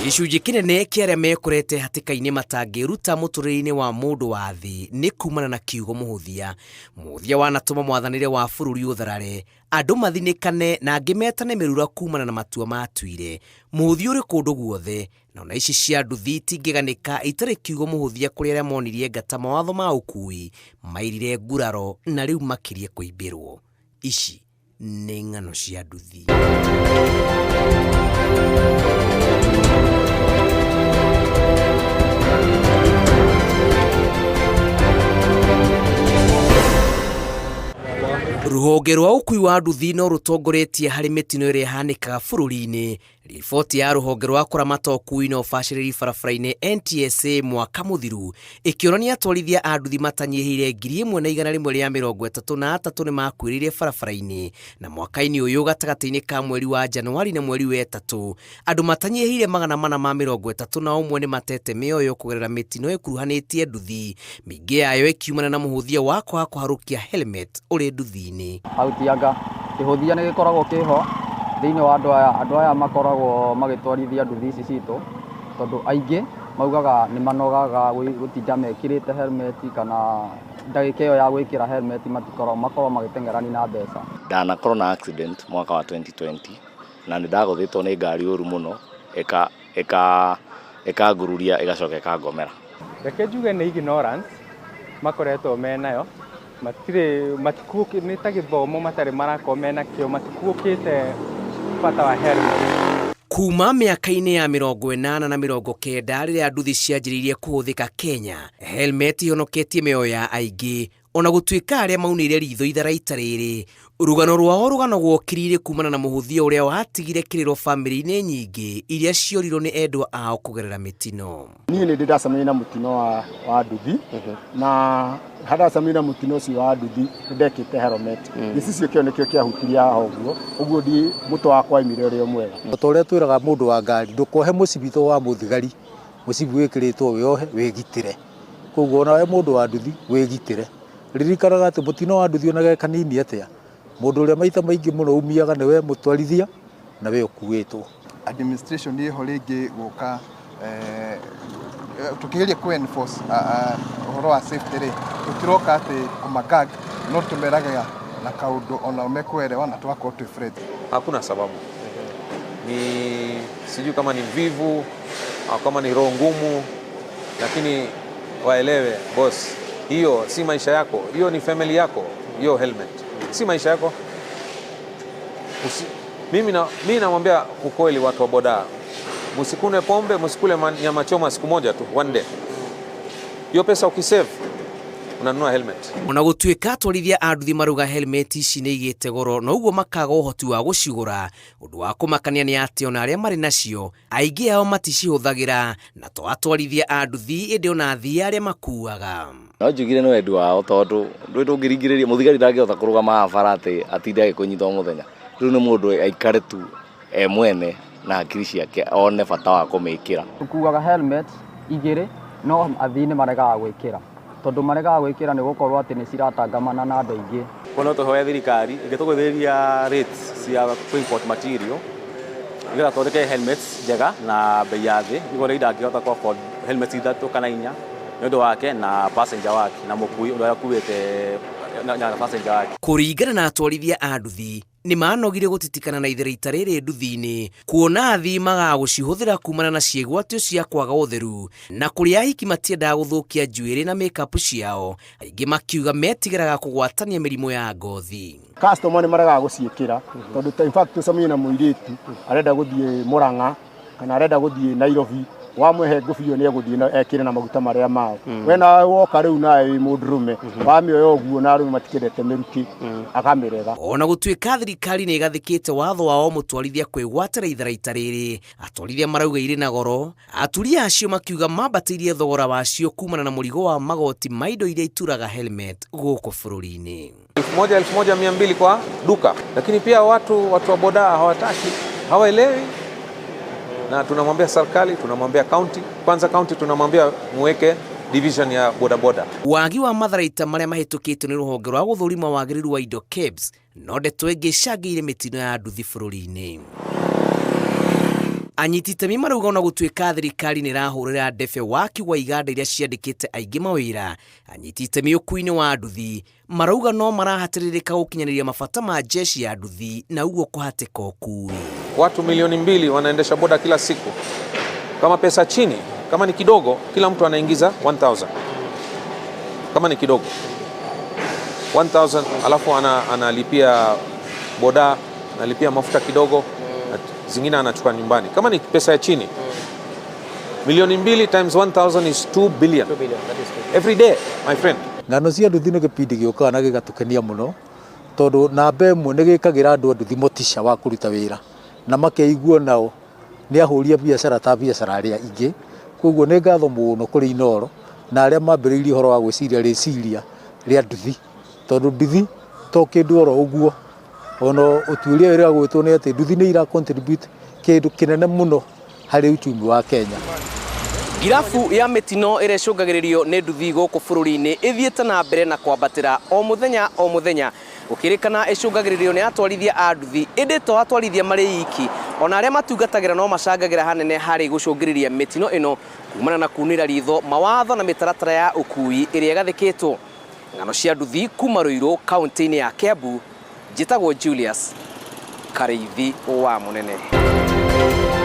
Gĩcunjĩ kĩnene kĩa arĩa mekorete hatĩka-inĩ matangĩruta mũtũrĩre-inĩ wa mũndũ wa thĩ nĩ kumana na kiugo mũhũthia. Mũhũthia wanatũma mwathanĩre wa bũrũri ũtharare, andũ mathinĩkane na angĩ metane mĩrura kumana na matua matuire. Mũhũthia ũrĩ kũndũ guothe, na ona ici cia nduthi itingĩganĩka itarĩ kiugo mũhũthia kũrĩ arĩa monirie ngata mawatho ma ũkui, mairire nguraro na rĩu makĩria kũimbĩrwo. Ici nĩ ng'ano cia nduthi. Rũhonge rwa ũkui wa nduthi no rũtongoretie harĩ mĩtino ĩrĩa ĩhanĩkaga bũrũri-inĩ. Riboti ya rũhonge rwa kũramata ũkui na ũbacĩrĩri barabara-inĩ NTSA mwaka mũthiru ĩkĩonania atwarithia a nduthi matanyihĩire 1,133 nĩ makuĩrĩire barabara-inĩ, na mwaka-inĩ ũyũ gatagatĩ-inĩ ka mweri wa Januari na mweri wa Ĩtatũ andũ matanyihĩire 431 nĩ matete mĩoyo kũgerera mĩtino ĩkuruhanĩtie nduthi, mĩingĩ yayo ĩkiumana na mũhũthia wa kwaga kũharũkia helmet ũrĩ nduthi-inĩ. Autianga kĩhũthia nĩ gĩkoragwo kĩho thĩinĩ wa andũ aya makoragwo magĩtwarithia nduthi ici citũ, tondũ aingĩ maugaga nĩ manogaga gũtinda mekĩrĩte helmet, kana ndagĩka ĩyo ya gwĩkĩra helmet makorwo magĩteng'erani na mbeca. Ndanakorwo na accident mwaka wa 2020 na nĩ ndagũthĩtwo nĩ ngari ũru mũno ĩkangururia ĩgacoka ĩkangomera. Reke njuge nĩ ignorance makoretwo menayo, matikuũkĩte nĩ ta gĩthomo matarĩ marakorwo menakĩo, matikuũkĩte bata wa helmet. Kuma mĩaka-inĩ ya 80 na 90 rĩrĩa nduthi cianjĩrĩirie kũhũthĩka Kenya, helmet ihonoketie mĩoyo ya aingĩ, ona gũtuĩka arĩa maunĩire ritho itharaita rĩrĩ. Rũgano rwao rũgokĩrire kumana na mũhũthia ũrĩa watigire kĩrĩro bamĩrĩ-inĩ nyingĩ iria ciorirwo nĩ endwa ao kũgerera mĩtino. Niĩ nĩ ndacemania na mũtino wa nduthi, na ndacemania na mũtino ũcio wa nduthi ndekĩte helmet. Gĩcicio kĩo nĩkĩo kĩahutirie haha ũguo ndi mũtwe wakwa aimire ũrĩa mwega. Ta ũrĩa twĩraga mũndũ wa ngari ndũkohe mũcibito wa mũthigari, mũcibi wĩkĩrĩtwo wĩohe wĩgitĩre. Koguo ona we mũndũ wa nduthi wĩgitĩre. Ririkanaga atĩ mũtino wa nduthi onage kanini atĩa, mũndũ ũrĩa maita maingĩ mũno umiaga nĩ we mũtwarithia na we ũkuĩtwo. Administration nĩ ho rĩngĩ gũka tukĩgeria ku enforce ũhoro wa safety rĩ, tũtiroka atĩ kũmagag, no tũmeraga na kaũndũ ona mekuelewa na tugakorwo twĩ friendly. Hakuna sababu, ni sijui kama ni vivu au kama ni roho ngumu, lakini waelewe boss, hiyo si maisha yako, hiyo ni family yako. Hiyo helmet si maisha yako. Mimi namwambia ukweli watu wa boda, msikune pombe, msikule nyama choma siku moja tu, one day. Hiyo pesa ukisave unanunua helmet. Ona gũtuĩka atwarithia a nduthi maruga helmet ici nĩ igĩte goro, na ũguo makaga ũhoti wa gũcigũra. Ũndũ wa kũmakania nĩ atĩ ona arĩa marĩ nacio aingĩ ao maticihũthagĩra, na to atwarithia a nduthi ĩndĩ ona athii arĩa makuaga. No njugire nĩ wendi wao, tondũ ndũngĩringĩrĩria mũthigari ndangĩhota kũrũgama bara atĩ atinde agĩkũnyita o mũthenya. Rĩu nĩ mũndũ aikare tu mwene na hakiri ciake one bata wa kũmĩkĩra. Tukuaga helmet igĩrĩ, no athii nĩ maregaga gwĩkĩra, tondũ maregaga gwĩkĩra nĩ gũkorwo atĩ nĩ ciratangamana na andũ aingĩ. Kono tũhoya thirikari ĩngĩtũgũithĩria rates cia import material, nĩgetha tũthondeke helmets njega na bei ya thĩ, nĩguo rĩu ndangĩhota kũ afford helmets 3 kana 4 nĩ ũndũ wake na passenger wake na mũkui ũrĩa akuĩte na passenger wake. Kũringana na atwarithia a nduthi, nĩ manogire gũtitikana na itharaita rĩrĩ nduthi-inĩ, kuona athii magaga gũcihũthĩra kumana na ciĩgwatio cia kwaga ũtheru, na kũrĩa ahiki matiendaga gũthũkia njuĩrĩ na make-up ciao, aingĩ makiuga metigĩraga kũgwatania mĩrimũ ya ngothi. Customer nĩ maregaga gũciĩkĩra, tondũ in fact tũcemania na mũirĩtu arenda gũthiĩ Mũrang'a kana arenda gũthiĩ Nairobi, wamũhe ngũbio nĩ egũthiĩ ekĩre na maguta marĩa mao. We nawe woka rĩu nawe wĩ mũndũrũme, wamĩoya ũguo na arũme matikendete mĩrukĩ akamĩrega. Ona gũtuĩka thirikari nĩ ĩgathĩkĩte watho wao mũtwarithia kwĩgwatĩra itharaita rĩrĩ, atwarithia marauga irĩ na goro, aturia acio makiuga mambatĩirie thogora wacio kumana na mũrigo wa magoti ma indo iria ituraga helmet gũkũ bũrũri-inĩ. 1,200 kwa duka, lakini pia watu wa boda hawataki, hawaelewi. Na tunamwambia serikali, tunamwambia county, kwanza county tunamwambia muweke division ya bodaboda. Wagi wa matharaita marĩa mahĩtũkĩtwo nĩ rũhonge rwa gũthũrima wagĩrĩru wa indo KEBS no ndeto ĩngĩ icangĩire mĩtino ya nduthi bũrũri-inĩ. Anyiti itemi marauga ona gũtuĩka thirikari nĩ ĩrahũrĩra ndebe waki wa iganda iria ciandĩkĩte aingĩ mawĩra, anyiti itemi ũkuui-inĩ wa nduthi marauga no marahatĩrĩrĩka gũkinyanĩria mabata ma jeshi ya nduthi na uguo kũhatĩka ũkuui. Watu milioni 2 wanaendesha boda kila siku. Kama pesa chini, kama ni kidogo, kila mtu anaingiza 1000. Kama ni kidogo 1000, alafu analipia boda, analipia mafuta kidogo, zingine anachukua nyumbani. Kama ni pesa ya chini, milioni 2 times 1000 is 2 billion. Every day, my friend. Ngano cia nduthi nĩ gĩpindi gĩũkaga na gĩgatukania mũno, tondũ namba ĩmwe nĩ gĩkagĩra andũ a nduthi motisha wa kũruta wĩra na makeiguo nao nĩ ahũria biacara ta biacara arĩa ingĩ. Koguo nĩ ngatho mũno kũrĩ Inooro na arĩa mambĩrĩirie ũhoro wa gwĩciria rĩciria rĩa nduthi, tondũ nduthi to kĩndũ oro ũguo. Ona ũtuĩria wĩra gwĩtwo nĩ atĩ nduthi nĩ ira contribute kĩndũ kĩnene mũno harĩ uchumi wa Kenya. Girafu ya mĩtino ĩrĩa ĩcũngagĩrĩrio nĩ nduthi gũkũ bũrũri-inĩ ĩthiĩte na mbere na kwambatĩra o mũthenya gũkĩrĩkana ĩcũngagĩrĩrio nĩ atwarithia a nduthi, ĩndĩ to atwarithia marĩ iki, ona arĩa matungatagĩra no macangagĩra hanene harĩ gũcũngĩrĩria mĩtino ĩno kumana na kunĩra ritho mawatho na mĩtaratara ya ũkui ĩrĩa ĩgathĩkĩtwo. Ng'ano cia nduthi kuma Ruiru kaunti-inĩ ya Kiambu, njĩtagwo Julius Karĩithi wa Mũnene.